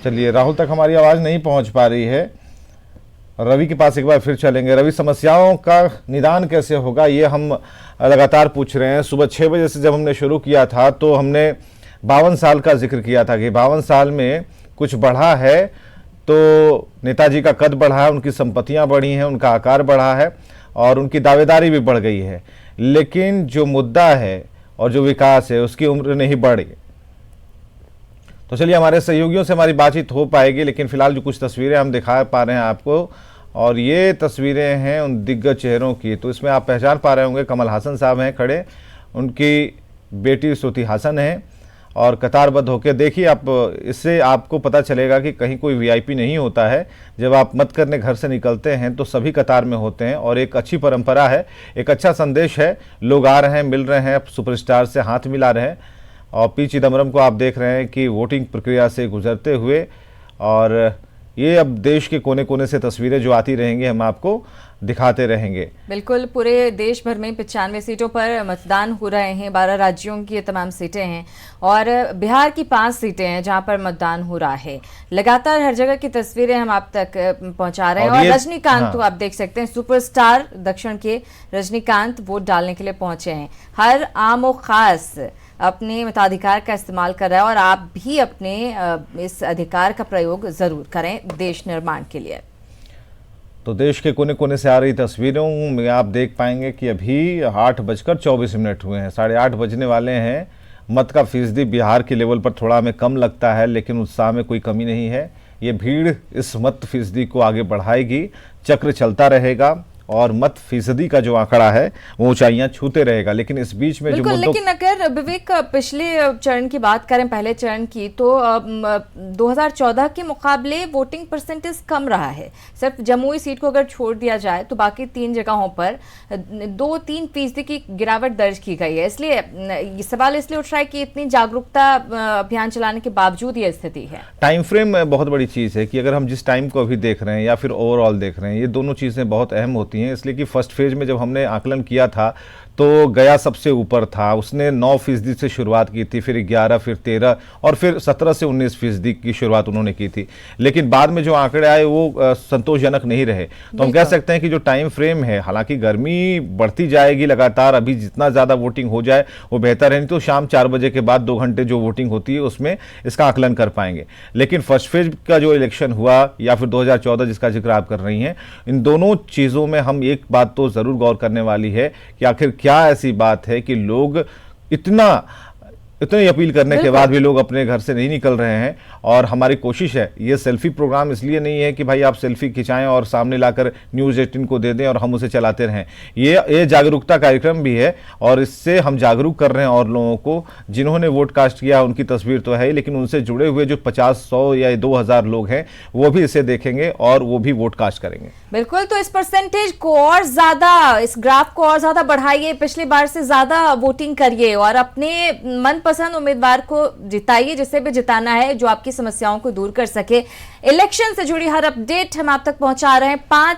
चलिए, राहुल तक हमारी आवाज़ नहीं पहुंच पा रही है। रवि के पास एक बार फिर चलेंगे। रवि, समस्याओं का निदान कैसे होगा, ये हम लगातार पूछ रहे हैं। सुबह 6 बजे से जब हमने शुरू किया था तो हमने 52 साल का जिक्र किया था कि 52 साल में कुछ बढ़ा है, तो नेताजी का कद बढ़ा है, उनकी संपत्तियां बढ़ी हैं, उनका आकार बढ़ा है और उनकी दावेदारी भी बढ़ गई है। लेकिन जो मुद्दा है और जो विकास है उसकी उम्र नहीं बढ़ी। तो चलिए, हमारे सहयोगियों से हमारी बातचीत हो पाएगी, लेकिन फिलहाल जो कुछ तस्वीरें हम दिखा पा रहे हैं आपको, और ये तस्वीरें हैं उन दिग्गज चेहरों की। तो इसमें आप पहचान पा रहे होंगे, कमल हासन साहब हैं खड़े, उनकी बेटी श्रुति हासन है और कतारबद्ध होकर देखिए आप। इससे आपको पता चलेगा कि कहीं कोई वीआईपी नहीं होता है। जब आप मत करने घर से निकलते हैं तो सभी कतार में होते हैं और एक अच्छी परंपरा है, एक अच्छा संदेश है। लोग आ रहे हैं, मिल रहे हैं, सुपरस्टार से हाथ मिला रहे हैं। और पी चिदम्बरम को आप देख रहे हैं कि वोटिंग प्रक्रिया से गुजरते हुए, और ये अब देश के कोने कोने से तस्वीरें जो आती रहेंगी हम आपको दिखाते रहेंगे। बिल्कुल, पूरे देश भर में 95 सीटों पर मतदान हो रहे हैं। 12 राज्यों की ये तमाम सीटें हैं और बिहार की 5 सीटें हैं जहां पर मतदान हो रहा है। लगातार हर जगह की तस्वीरें हम आप तक पहुंचा रहे हैं। और रजनीकांत तो आप देख सकते हैं, सुपरस्टार दक्षिण के रजनीकांत वोट डालने के लिए पहुंचे हैं। हर आम और खास अपने मताधिकार का इस्तेमाल कर रहा है और आप भी अपने इस अधिकार का प्रयोग जरूर करें देश निर्माण के लिए। तो देश के कोने कोने से आ रही तस्वीरों में आप देख पाएंगे कि अभी 8:24 हुए हैं, 8:30 बजने वाले हैं। मत का फीसदी बिहार के लेवल पर थोड़ा हमें कम लगता है, लेकिन उत्साह में कोई कमी नहीं है। ये भीड़ इस मत फीसदी को आगे बढ़ाएगी, चक्र चलता रहेगा और मत फीसदी का जो आंकड़ा है वो ऊंचाइयां छूते रहेगा। लेकिन इस बीच में जो लेकिन अगर विवेक पिछले चरण की बात करें, पहले चरण की, तो 2014 के मुकाबले वोटिंग परसेंटेज कम रहा है। सिर्फ जमुई सीट को अगर छोड़ दिया जाए तो बाकी 3 जगहों पर 2-3% की गिरावट दर्ज की गई है। इसलिए ये सवाल इसलिए उठ रहा है कि इतनी जागरूकता अभियान चलाने के बावजूद ये स्थिति है। टाइम फ्रेम बहुत बड़ी चीज है कि अगर हम जिस टाइम को अभी देख रहे हैं या फिर ओवरऑल देख रहे हैं, ये दोनों चीजें बहुत अहम होती हैं। इसलिए कि फर्स्ट फेज में जब हमने आकलन किया था तो गया सबसे ऊपर था, उसने 9% से शुरुआत की थी, फिर 11, फिर 13 और फिर 17 से 19% की शुरुआत उन्होंने की थी। लेकिन बाद में जो आंकड़े आए वो संतोषजनक नहीं रहे। तो हम कह सकते हैं कि जो टाइम फ्रेम है, हालांकि गर्मी बढ़ती जाएगी लगातार, अभी जितना ज़्यादा वोटिंग हो जाए वो बेहतर है। नहीं तो शाम 4 बजे के बाद 2 घंटे जो वोटिंग होती है उसमें इसका आकलन कर पाएंगे। लेकिन फर्स्ट फेज का जो इलेक्शन हुआ या फिर 2014 जिसका जिक्र आप कर रही हैं, इन दोनों चीज़ों में हम एक बात तो ज़रूर गौर करने वाली है कि आखिर क्या ऐसी बात है कि लोग इतनी अपील करने के बाद भी लोग अपने घर से नहीं निकल रहे हैं। और हमारी कोशिश है, ये सेल्फी प्रोग्राम इसलिए नहीं है कि भाई आप सेल्फी खिंचाएं और सामने लाकर न्यूज़ 18 को दे दें और हम उसे चलाते रहें। ये जागरूकता कार्यक्रम भी है और इससे हम जागरूक कर रहे हैं और लोगों को जिन्होंने वोट कास्ट किया उनकी तस्वीर तो है ही, लेकिन उनसे जुड़े हुए जो 50, 100 या 2000 लोग हैं वो भी इसे देखेंगे और वो भी वोट कास्ट करेंगे। बिल्कुल, तो इस परसेंटेज को और ज्यादा, इस ग्राफ को और ज्यादा बढ़ाइए, पिछली बार से ज्यादा वोटिंग करिए और अपने मनपसंद उम्मीदवार को जिताइए, जिसे भी जिताना है, जो आपकी समस्याओं को दूर कर सके। इलेक्शन से जुड़ी हर अपडेट हम आप तक पहुंचा रहे हैं। 5